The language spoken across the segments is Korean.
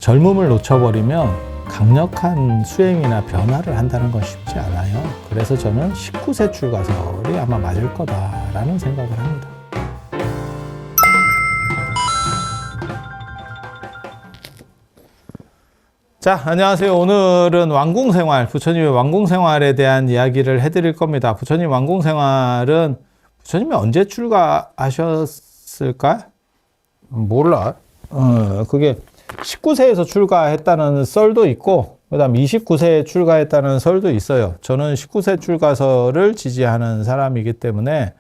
젊음을 놓쳐버리면 강력한 수행이나 변화를 한다는 건 쉽지 않아요. 그래서 저는 19세 출가설이 아마 맞을 거다라는 생각을 합니다. 자, 안녕하세요. 오늘은 왕궁생활, 부처님의 왕궁생활에 대한 이야기를 해드릴 겁니다. 부처님 왕궁생활은 부처님이 언제 출가하셨을까? 몰라. 그게 19세에서 출가했다는 썰도 있고, 그 다음 29세에 출가했다는 설도 있어요. 저는 19세 출가설을 지지하는 사람이기 때문에,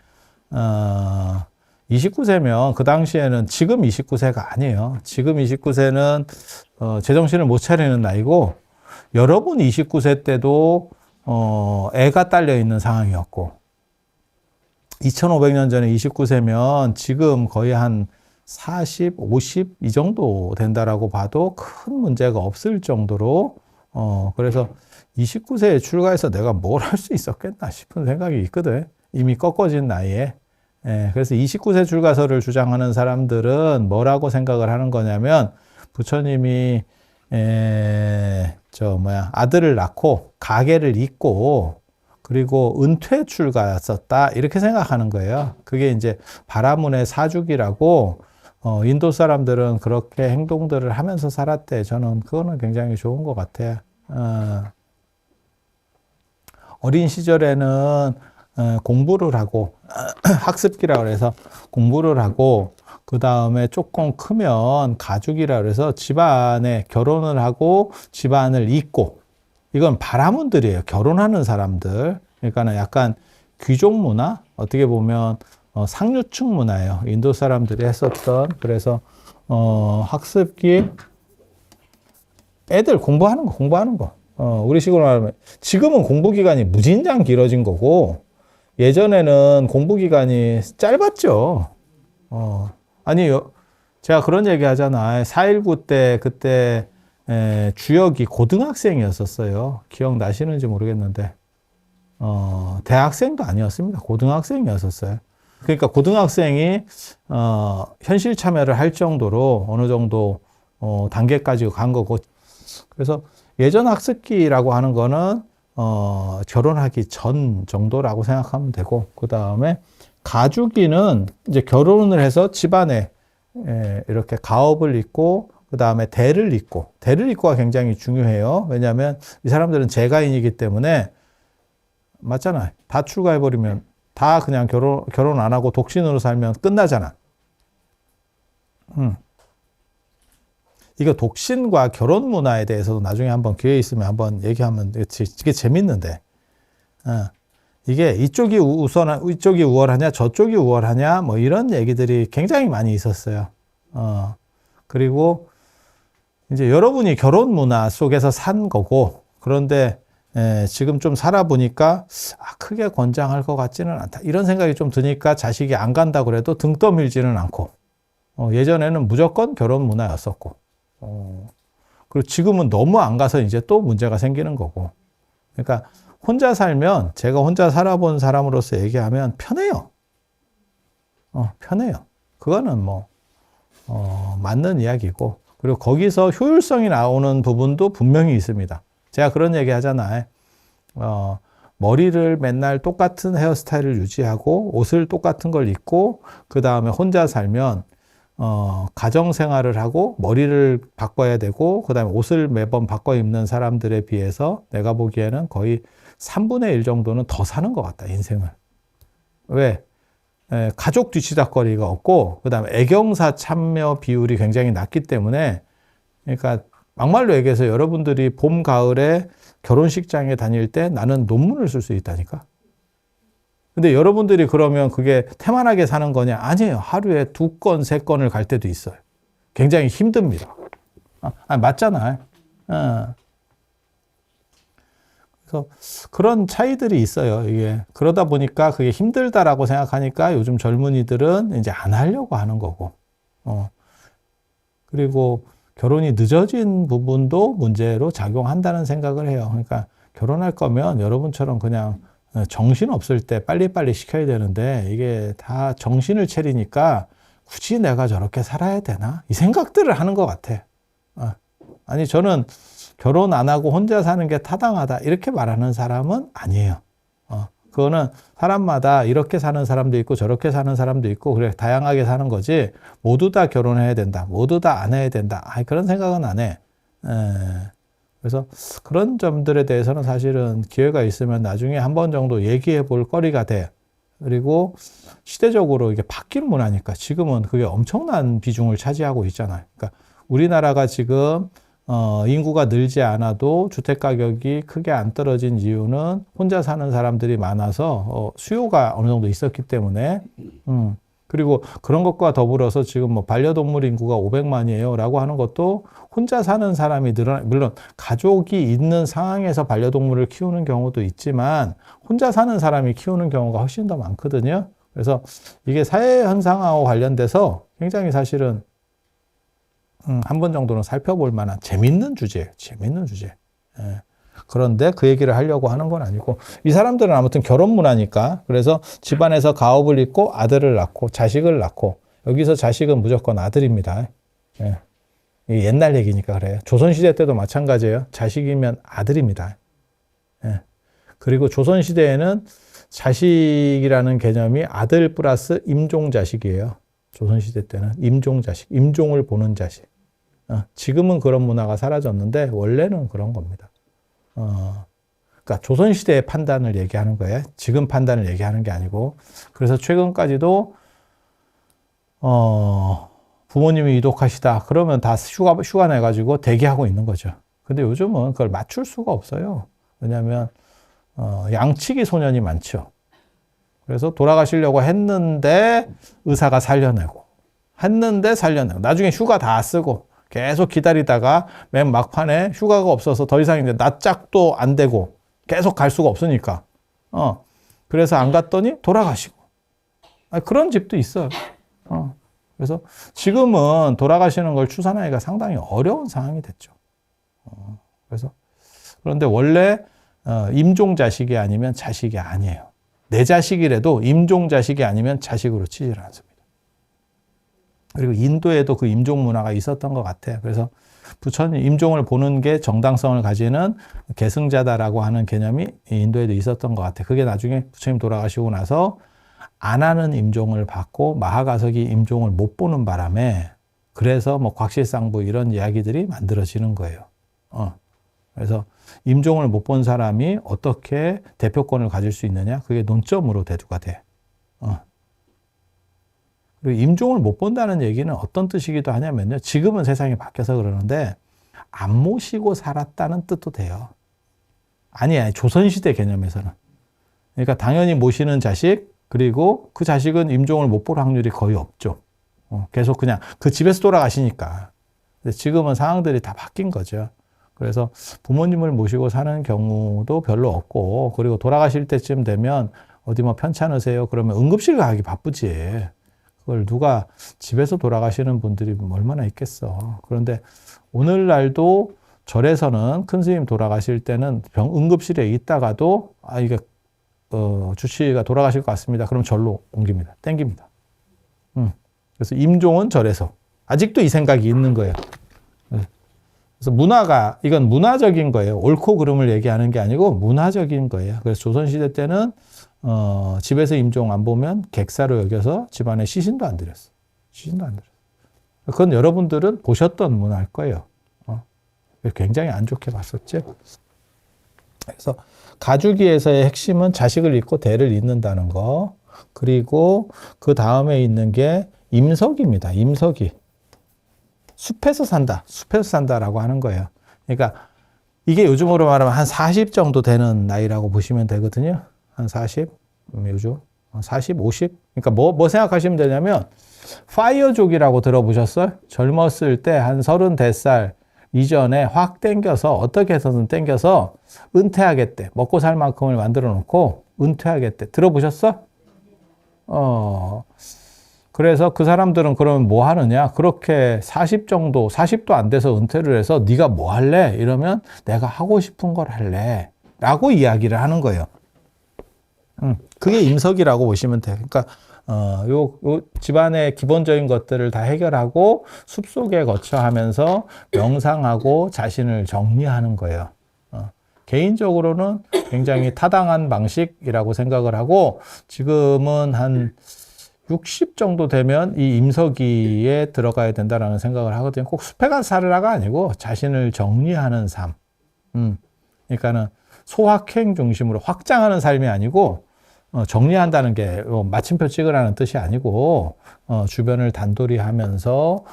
29세면 그 당시에는 지금 29세가 아니에요. 지금 29세는 제정신을 못 차리는 나이고, 여러분 29세 때도 애가 딸려 있는 상황이었고, 2500년 전에 29세면 지금 거의 한 40, 50 이 정도 된다라고 봐도 큰 문제가 없을 정도로 그래서 29세에 출가해서 내가 뭘 할 수 있었겠나 싶은 생각이 있거든. 이미 꺾어진 나이에. 그래서 29세 출가설을 주장하는 사람들은 뭐라고 생각을 하는 거냐면 부처님이 아들을 낳고 가계를 잇고 그리고 은퇴 출가였었다 이렇게 생각하는 거예요. 그게 이제 바라문의 사주기라고 인도 사람들은 그렇게 행동들을 하면서 살았대. 저는 그거는 굉장히 좋은 것 같아요. 어린 시절에는 공부를 하고 학습기라 그래서 공부를 하고 그 다음에 조금 크면 가죽이라 그래서 집안에 결혼을 하고 집안을 잇고 이건 바라문들이에요. 결혼하는 사람들. 그러니까 약간 귀족 문화 어떻게 보면 상류층 문화예요. 인도 사람들이 했었던. 그래서 학습기 애들 공부하는 거. 우리 식으로 말하면 지금은 공부 기간이 무진장 길어진 거고 예전에는 공부 기간이 짧았죠. 제가 그런 얘기 하잖아. 4.19 때 그때 주역이 고등학생이었었어요. 기억나시는지 모르겠는데 대학생도 아니었습니다. 고등학생이었었어요. 그러니까 고등학생이 현실 참여를 할 정도로 어느 정도 단계까지 간 거고 그래서 예전 학습기라고 하는 거는 결혼하기 전 정도라고 생각하면 되고 그 다음에 가주기는 이제 결혼을 해서 집안에 이렇게 가업을 잇고 그 다음에 대를 잇고가 굉장히 중요해요. 왜냐하면 이 사람들은 재가인이기 때문에 맞잖아요. 다 출가해버리면 다 그냥 결혼 안 하고 독신으로 살면 끝나잖아. 이거 독신과 결혼 문화에 대해서도 나중에 한번 기회 있으면 한번 얘기하면 이게 재밌는데. 이게 이쪽이 우월하냐, 저쪽이 우월하냐, 뭐 이런 얘기들이 굉장히 많이 있었어요. 그리고 이제 여러분이 결혼 문화 속에서 산 거고, 그런데 지금 좀 살아보니까 크게 권장할 것 같지는 않다. 이런 생각이 좀 드니까 자식이 안 간다고 그래도 등 떠밀지는 않고 예전에는 무조건 결혼 문화였었고 그리고 지금은 너무 안 가서 이제 또 문제가 생기는 거고 그러니까 혼자 살면 제가 혼자 살아본 사람으로서 얘기하면 편해요. 편해요. 그거는 맞는 이야기고 그리고 거기서 효율성이 나오는 부분도 분명히 있습니다. 제가 그런 얘기 하잖아요. 머리를 맨날 똑같은 헤어스타일을 유지하고 옷을 똑같은 걸 입고 그 다음에 혼자 살면 가정생활을 하고 머리를 바꿔야 되고 그 다음에 옷을 매번 바꿔 입는 사람들에 비해서 내가 보기에는 거의 3분의 1 정도는 더 사는 것 같다. 인생을. 왜? 가족 뒤치다거리가 없고 그 다음에 애경사 참여 비율이 굉장히 낮기 때문에 그러니까 막말로 얘기해서 여러분들이 봄, 가을에 결혼식장에 다닐 때 나는 논문을 쓸 수 있다니까. 근데 여러분들이 그러면 그게 태만하게 사는 거냐? 아니에요. 하루에 2건, 3건을 갈 때도 있어요. 굉장히 힘듭니다. 맞잖아요. 그래서 그런 차이들이 있어요. 이게. 그러다 보니까 그게 힘들다라고 생각하니까 요즘 젊은이들은 이제 안 하려고 하는 거고. 그리고 결혼이 늦어진 부분도 문제로 작용한다는 생각을 해요. 그러니까 결혼할 거면 여러분처럼 그냥 정신 없을 때 빨리빨리 시켜야 되는데 이게 다 정신을 차리니까 굳이 내가 저렇게 살아야 되나? 이 생각들을 하는 것 같아. 아니, 저는 결혼 안 하고 혼자 사는 게 타당하다. 이렇게 말하는 사람은 아니에요. 그거는 사람마다 이렇게 사는 사람도 있고 저렇게 사는 사람도 있고 그래 다양하게 사는 거지 모두 다 결혼해야 된다. 모두 다 안 해야 된다. 그런 생각은 안 해. 그래서 그런 점들에 대해서는 사실은 기회가 있으면 나중에 한 번 정도 얘기해 볼 거리가 돼. 그리고 시대적으로 이게 바뀐 문화니까 지금은 그게 엄청난 비중을 차지하고 있잖아요. 그러니까 우리나라가 지금 인구가 늘지 않아도 주택 가격이 크게 안 떨어진 이유는 혼자 사는 사람들이 많아서 수요가 어느 정도 있었기 때문에 그리고 그런 것과 더불어서 지금 뭐 반려동물 인구가 500만이에요 라고 하는 것도 혼자 사는 사람이 물론 가족이 있는 상황에서 반려동물을 키우는 경우도 있지만 혼자 사는 사람이 키우는 경우가 훨씬 더 많거든요. 그래서 이게 사회 현상하고 관련돼서 굉장히 사실은 한 번 정도는 살펴볼 만한 재밌는 주제예요. 재밌는 주제. 그런데 그 얘기를 하려고 하는 건 아니고 이 사람들은 아무튼 결혼 문화니까 그래서 집안에서 가업을 잇고 아들을 낳고 자식을 낳고 여기서 자식은 무조건 아들입니다. 옛날 얘기니까 그래요. 조선시대 때도 마찬가지예요. 자식이면 아들입니다. 그리고 조선시대에는 자식이라는 개념이 아들 플러스 임종자식이에요. 조선시대 때는 임종자식, 임종을 보는 자식. 지금은 그런 문화가 사라졌는데 원래는 그런 겁니다. 그러니까 조선시대의 판단을 얘기하는 거예요. 지금 판단을 얘기하는 게 아니고. 그래서 최근까지도 부모님이 이독하시다 그러면 다 휴가 내가지고 대기하고 있는 거죠. 근데 요즘은 그걸 맞출 수가 없어요. 왜냐하면 양치기 소년이 많죠. 그래서 돌아가시려고 했는데 의사가 살려내고 나중에 휴가 다 쓰고 계속 기다리다가 맨 막판에 휴가가 없어서 더 이상 이제 낯짝도 안 되고 계속 갈 수가 없으니까 그래서 안 갔더니 돌아가시고 그런 집도 있어요. 그래서 지금은 돌아가시는 걸 추산하기가 상당히 어려운 상황이 됐죠. 그래서 그런데 원래 임종 자식이 아니면 자식이 아니에요. 내 자식이라도 임종 자식이 아니면 자식으로 치지를 않습니다. 그리고 인도에도 그 임종 문화가 있었던 것 같아요. 그래서 부처님 임종을 보는 게 정당성을 가지는 계승자다라고 하는 개념이 인도에도 있었던 것 같아요. 그게 나중에 부처님 돌아가시고 나서 안 하는 임종을 받고 마하가석이 임종을 못 보는 바람에 그래서 뭐 곽실상부 이런 이야기들이 만들어지는 거예요. 그래서 임종을 못 본 사람이 어떻게 대표권을 가질 수 있느냐? 그게 논점으로 대두가 돼. 그리고 임종을 못 본다는 얘기는 어떤 뜻이기도 하냐면요. 지금은 세상이 바뀌어서 그러는데 안 모시고 살았다는 뜻도 돼요. 아니, 조선시대 개념에서는. 그러니까 당연히 모시는 자식, 그리고 그 자식은 임종을 못 볼 확률이 거의 없죠. 계속 그냥 그 집에서 돌아가시니까. 근데 지금은 상황들이 다 바뀐 거죠. 그래서 부모님을 모시고 사는 경우도 별로 없고, 그리고 돌아가실 때쯤 되면 어디 뭐 편찮으세요? 그러면 응급실 가기 바쁘지. 그걸 누가 집에서 돌아가시는 분들이 얼마나 있겠어. 그런데 오늘날도 절에서는 큰 스님 돌아가실 때는 응급실에 있다가도 이게 주치의가 돌아가실 것 같습니다. 그럼 절로 옮깁니다. 땡깁니다. 그래서 임종은 절에서. 아직도 이 생각이 있는 거예요. 그래서 이건 문화적인 거예요. 옳고 그름을 얘기하는 게 아니고 문화적인 거예요. 그래서 조선시대 때는 집에서 임종 안 보면 객사로 여겨서 집안에 시신도 안 드렸어. 시신도 안 드렸어. 그건 여러분들은 보셨던 문화일 거예요. 굉장히 안 좋게 봤었죠. 그래서 가주기에서의 핵심은 자식을 잇고 대를 잇는다는 거. 그리고 그 다음에 있는 게 임석입니다. 임석이. 숲에서 산다라고 하는 거예요. 그러니까 이게 요즘으로 말하면 한 40 정도 되는 나이라고 보시면 되거든요. 한 40, 요즘 40, 50. 그러니까 뭐 생각하시면 되냐면 파이어족이라고 들어보셨어요? 젊었을 때 한 35살 이전에 확 땡겨서 어떻게 해서든 땡겨서 은퇴하겠대. 먹고 살 만큼을 만들어 놓고 은퇴하겠대. 들어보셨어? 그래서 그 사람들은 그러면 뭐 하느냐? 그렇게 40도 안 돼서 은퇴를 해서 네가 뭐 할래? 이러면 내가 하고 싶은 걸 할래. 라고 이야기를 하는 거예요. 그게 임석이라고 보시면 돼요. 그러니까 요 집안의 기본적인 것들을 다 해결하고 숲속에 거처하면서 명상하고 자신을 정리하는 거예요. 개인적으로는 굉장히 타당한 방식이라고 생각을 하고, 지금은 한 60 정도 되면 이 임서기에 들어가야 된다라는 생각을 하거든요. 꼭 숲에 가서 살으라가 아니고 자신을 정리하는 삶. 그러니까는 소확행 중심으로 확장하는 삶이 아니고, 정리한다는 게 마침표 찍으라는 뜻이 아니고, 주변을 단돌이 하면서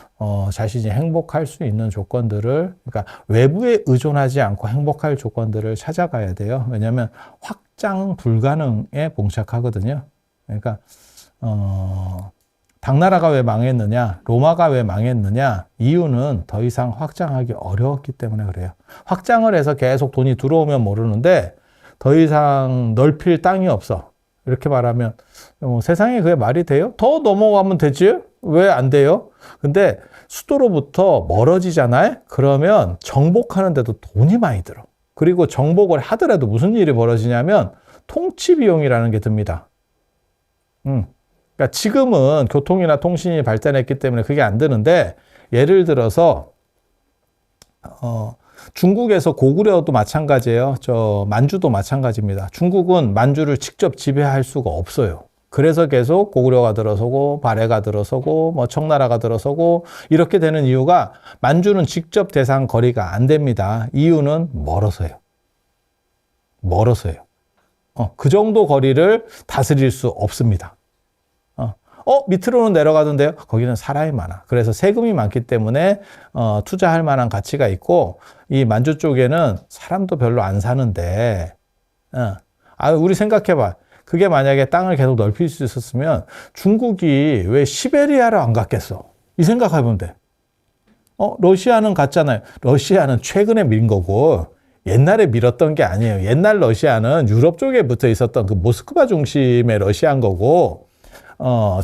자신이 행복할 수 있는 조건들을, 그러니까 외부에 의존하지 않고 행복할 조건들을 찾아가야 돼요. 왜냐하면 확장 불가능에 봉착하거든요. 그러니까 당나라가 왜 망했느냐, 로마가 왜 망했느냐, 이유는 더 이상 확장하기 어려웠기 때문에 그래요. 확장을 해서 계속 돈이 들어오면 모르는데 더 이상 넓힐 땅이 없어. 이렇게 말하면 세상에 그게 말이 돼요? 더 넘어가면 되지? 왜 안 돼요? 근데 수도로부터 멀어지잖아요? 그러면 정복하는데도 돈이 많이 들어. 그리고 정복을 하더라도 무슨 일이 벌어지냐면 통치 비용이라는 게 듭니다. 그러니까 지금은 교통이나 통신이 발달했기 때문에 그게 안 드는데, 예를 들어서 중국에서 고구려도 마찬가지예요. 만주도 마찬가지입니다. 중국은 만주를 직접 지배할 수가 없어요. 그래서 계속 고구려가 들어서고 발해가 들어서고 뭐 청나라가 들어서고 이렇게 되는 이유가, 만주는 직접 대상 거리가 안 됩니다. 이유는 멀어서요. 그 정도 거리를 다스릴 수 없습니다. 밑으로는 내려가던데요? 거기는 사람이 많아. 그래서 세금이 많기 때문에 투자할 만한 가치가 있고, 이 만주 쪽에는 사람도 별로 안 사는데, 우리 생각해봐. 그게 만약에 땅을 계속 넓힐 수 있었으면 중국이 왜 시베리아를 안 갔겠어? 이 생각해보면 돼. 러시아는 갔잖아요. 러시아는 최근에 밀 거고, 옛날에 밀었던 게 아니에요. 옛날 러시아는 유럽 쪽에 붙어 있었던 그 모스크바 중심의 러시아인 거고,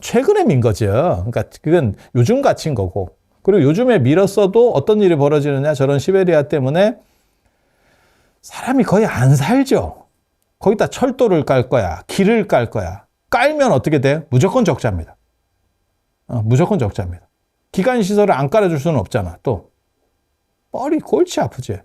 최근에 민 거죠. 그러니까 그건 요즘 갇힌 거고. 그리고 요즘에 밀었어도 어떤 일이 벌어지느냐, 저런 시베리아 때문에 사람이 거의 안 살죠. 거기다 철도를 깔 거야, 길을 깔 거야. 깔면 어떻게 돼요? 무조건 적자입니다. 무조건 적자입니다. 기관시설을 안 깔아줄 수는 없잖아. 또 뻘이 골치 아프지.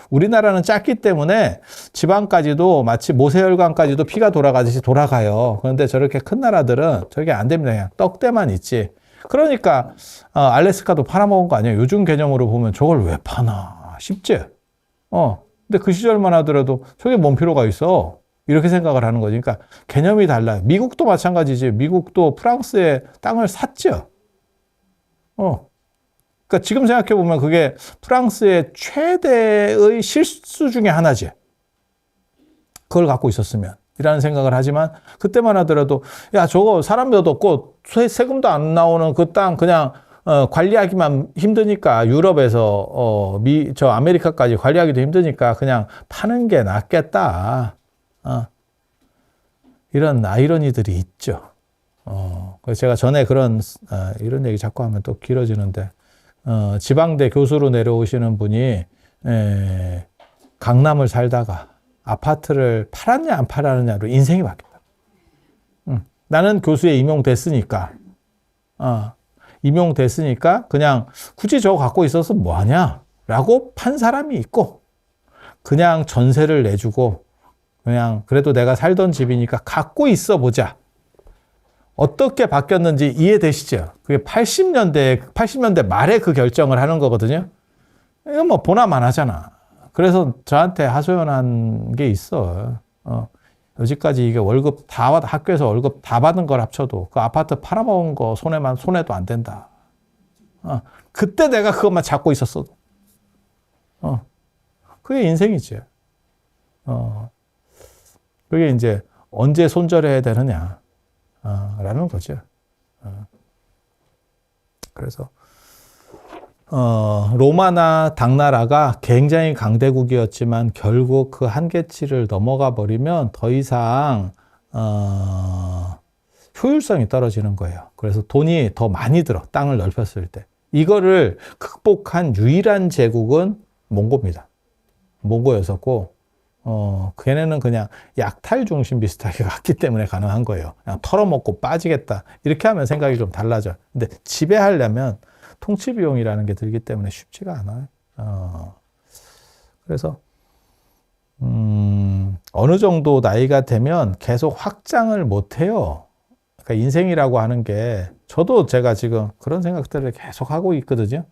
우리나라는 작기 때문에 지방까지도 마치 모세혈관까지도 피가 돌아가듯이 돌아가요. 그런데 저렇게 큰 나라들은 저게 안 됩니다. 그냥 떡대만 있지. 그러니까 알래스카도 팔아먹은 거 아니에요. 요즘 개념으로 보면 저걸 왜 파나 싶지. 근데 그 시절만 하더라도 저게 뭔 필요가 있어. 이렇게 생각을 하는 거지. 그러니까 개념이 달라요. 미국도 마찬가지지. 미국도 프랑스의 땅을 샀죠. 그러니까 지금 생각해보면 그게 프랑스의 최대의 실수 중에 하나지. 그걸 갖고 있었으면 이라는 생각을 하지만, 그때만 하더라도 야, 저거 사람 몇 없고 세금도 안 나오는 그 땅 그냥 관리하기만 힘드니까, 유럽에서 저 아메리카까지 관리하기도 힘드니까 그냥 파는 게 낫겠다. 이런 아이러니들이 있죠. 그래서 제가 전에 이런 얘기 자꾸 하면 또 길어지는데, 지방대 교수로 내려오시는 분이 강남을 살다가 아파트를 팔았냐 안 팔았냐로 인생이 바뀌었다. 나는 교수에 임용됐으니까 그냥 굳이 저거 갖고 있어서 뭐하냐 라고 판 사람이 있고, 그냥 전세를 내주고 그냥 그래도 내가 살던 집이니까 갖고 있어 보자. 어떻게 바뀌었는지 이해되시죠? 그게 80년대 말에 그 결정을 하는 거거든요. 이건 뭐 보나만 하잖아. 그래서 저한테 하소연한 게 있어. 여지까지 이게 월급 학교에서 월급 다 받은 걸 합쳐도 그 아파트 팔아먹은 거 손해도 안 된다. 그때 내가 그것만 잡고 있었어도. 그게 인생이지. 그게 이제 언제 손절해야 되느냐. 라는 거죠. 그래서 로마나 당나라가 굉장히 강대국이었지만 결국 그 한계치를 넘어가 버리면 더 이상 효율성이 떨어지는 거예요. 그래서 돈이 더 많이 들어, 땅을 넓혔을 때. 이거를 극복한 유일한 제국은 몽고입니다. 몽고였었고, 걔네는 그냥 약탈 중심 비슷하게 갔기 때문에 가능한 거예요. 그냥 털어먹고 빠지겠다. 이렇게 하면 생각이 좀 달라져. 근데 지배하려면 통치 비용이라는 게 들기 때문에 쉽지가 않아요. 그래서, 어느 정도 나이가 되면 계속 확장을 못 해요. 그러니까 인생이라고 하는 게, 저도 제가 지금 그런 생각들을 계속 하고 있거든요.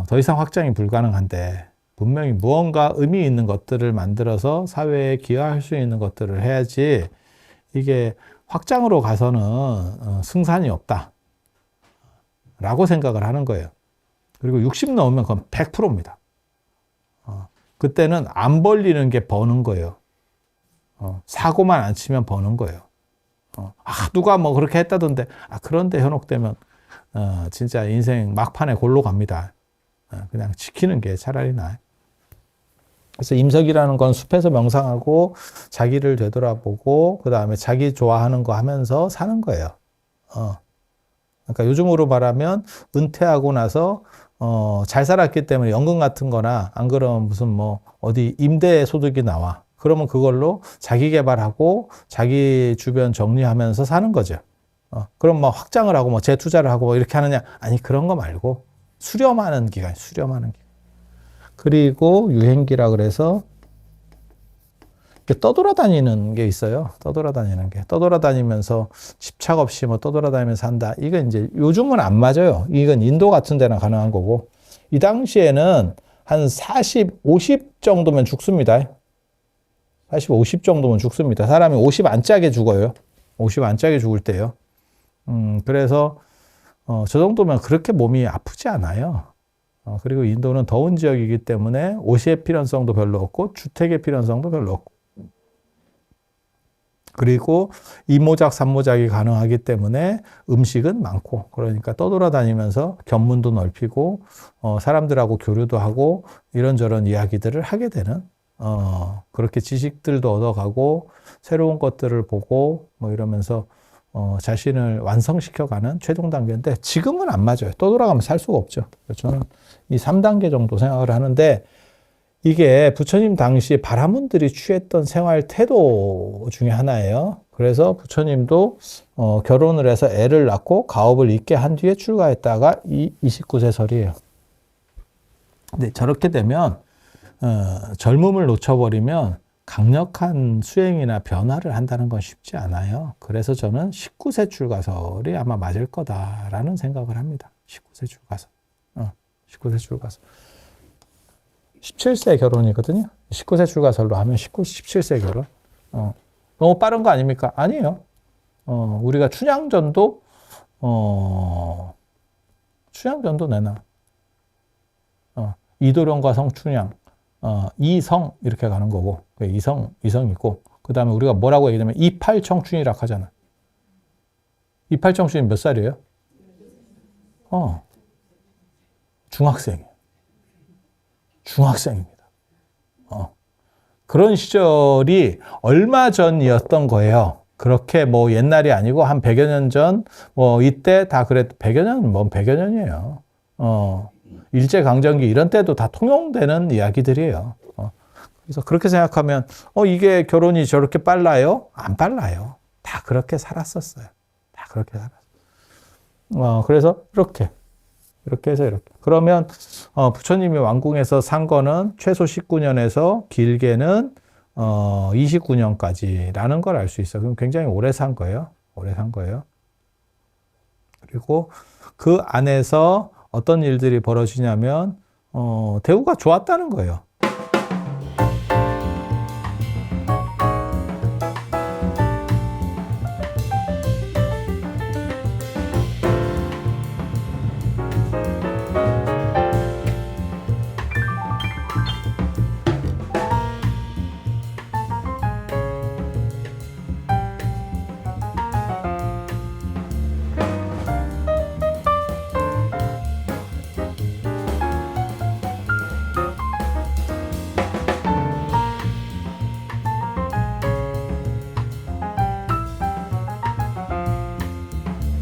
더 이상 확장이 불가능한데, 분명히 무언가 의미 있는 것들을 만들어서 사회에 기여할 수 있는 것들을 해야지, 이게 확장으로 가서는 승산이 없다. 라고 생각을 하는 거예요. 그리고 60 넘으면 그건 100%입니다. 그때는 안 벌리는 게 버는 거예요. 사고만 안 치면 버는 거예요. 누가 뭐 그렇게 했다던데, 그런데 현혹되면, 진짜 인생 막판에 골로 갑니다. 그냥 지키는 게 차라리 나아요. 그래서 임석이라는 건 숲에서 명상하고, 자기를 되돌아보고, 그 다음에 자기 좋아하는 거 하면서 사는 거예요. 그러니까 요즘으로 말하면, 은퇴하고 나서, 잘 살았기 때문에 연금 같은 거나, 안 그러면 무슨 뭐, 어디 임대 소득이 나와. 그러면 그걸로 자기 개발하고 자기 주변 정리하면서 사는 거죠. 그럼 뭐 확장을 하고 뭐 재투자를 하고 뭐 이렇게 하느냐? 아니, 그런 거 말고 수렴하는 기간, 수렴하는 기간. 그리고 유행기라 그래서 떠돌아다니는 게 있어요. 떠돌아다니는 게. 떠돌아다니면서 집착 없이 뭐 떠돌아다니면서 한다. 이건 이제 요즘은 안 맞아요. 이건 인도 같은 데나 가능한 거고. 이 당시에는 한 40, 50 정도면 죽습니다. 40, 50 정도면 죽습니다. 사람이 50 안짝에 죽어요. 50 안짝에 죽을 때요. 그래서 저 정도면 그렇게 몸이 아프지 않아요. 그리고 인도는 더운 지역이기 때문에 옷의 필연성도 별로 없고 주택의 필연성도 별로 없고, 그리고 이모작, 삼모작이 가능하기 때문에 음식은 많고, 그러니까 떠돌아다니면서 견문도 넓히고 사람들하고 교류도 하고 이런저런 이야기들을 하게 되는, 그렇게 지식들도 얻어가고 새로운 것들을 보고 뭐 이러면서 자신을 완성시켜가는 최종 단계인데, 지금은 안 맞아요. 떠돌아가면 살 수가 없죠. 저는 이 3단계 정도 생각을 하는데, 이게 부처님 당시 바라문들이 취했던 생활 태도 중에 하나예요. 그래서 부처님도 결혼을 해서 애를 낳고 가업을 잇게 한 뒤에 출가했다가 이 29세 설이에요. 근데 저렇게 되면 젊음을 놓쳐버리면 강력한 수행이나 변화를 한다는 건 쉽지 않아요. 그래서 저는 19세 출가설이 아마 맞을 거다라는 생각을 합니다. 19세 출가설. 19세 출가설. 17세 결혼이거든요. 19세 출가설로 하면 17세 결혼. 너무 빠른 거 아닙니까? 아니에요. 우리가 춘향전도 내나. 이도령과 성춘향. 이성 이렇게 가는 거고, 이성이고, 그 다음에 우리가 뭐라고 얘기하면 이팔청춘이라고 하잖아. 이팔청춘이 몇 살이에요? 중학생이에요. 중학생입니다. 그런 시절이 얼마 전이었던 거예요. 그렇게 뭐 옛날이 아니고 한 100여 년 전, 뭐 이때 다 그랬, 100여 년, 뭐 100여 년이에요. 일제강점기 이런 때도 다 통용되는 이야기들이에요. 그래서 그렇게 생각하면, 이게 결혼이 저렇게 빨라요? 안 빨라요. 다 그렇게 살았었어요. 다 그렇게 살았어요. 그래서 이렇게 해서 이렇게. 그러면, 부처님이 왕궁에서 산 거는 최소 19년에서 길게는, 29년까지라는 걸 알 수 있어요. 그럼 굉장히 오래 산 거예요. 오래 산 거예요. 그리고 그 안에서 어떤 일들이 벌어지냐면, 대우가 좋았다는 거예요.